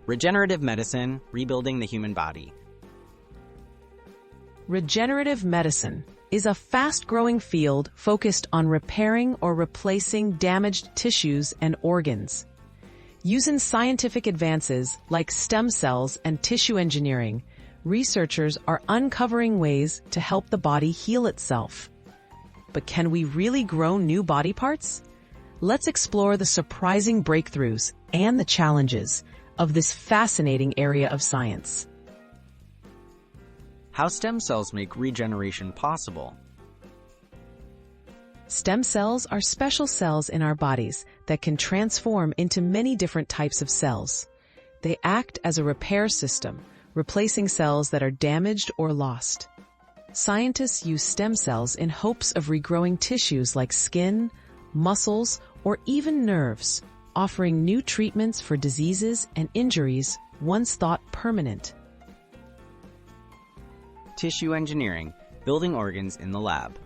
Regenerative medicine, rebuilding the human body. Regenerative medicine is a fast-growing field focused on repairing or replacing damaged tissues and organs. Using scientific advances like stem cells and tissue engineering, researchers are uncovering ways to help the body heal itself. But can we really grow new body parts? Let's explore the surprising breakthroughs and the challenges of this fascinating area of science. How stem cells make regeneration possible. Stem cells are special cells in our bodies that can transform into many different types of cells. They act as a repair system, replacing cells that are damaged or lost. Scientists use stem cells in hopes of regrowing tissues like skin, muscles, or even nerves, offering new treatments for diseases and injuries once thought permanent. Tissue engineering, building organs in the lab.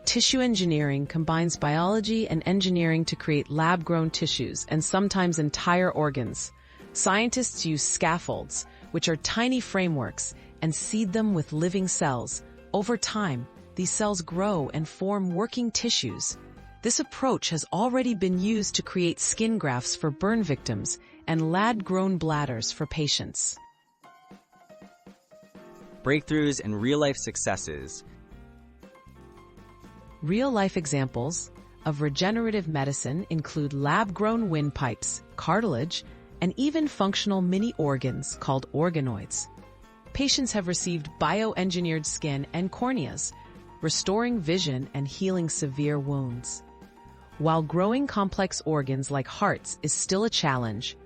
Tissue engineering combines biology and engineering to create lab-grown tissues and sometimes entire organs. Scientists use scaffolds, which are tiny frameworks, and seed them with living cells. Over time, these cells grow and form working tissues. This approach has already been used to create skin grafts for burn victims and lab-grown bladders for patients. Breakthroughs and real-life successes. Real-life examples of regenerative medicine include lab-grown windpipes, cartilage, and even functional mini-organs called organoids. Patients have received bioengineered skin and corneas, restoring vision and healing severe wounds. While growing complex organs like hearts is still a challenge,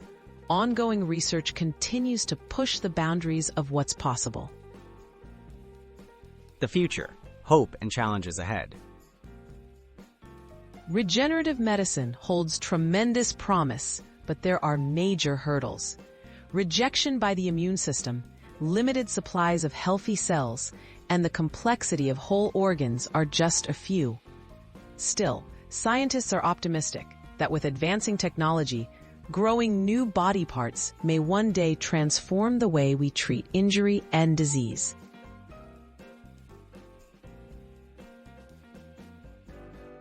ongoing research continues to push the boundaries of what's possible. The future, hope and challenges ahead. Regenerative medicine holds tremendous promise, but there are major hurdles. Rejection by the immune system, limited supplies of healthy cells, and the complexity of whole organs are just a few. Still, scientists are optimistic that with advancing technology, growing new body parts may one day transform the way we treat injury and disease.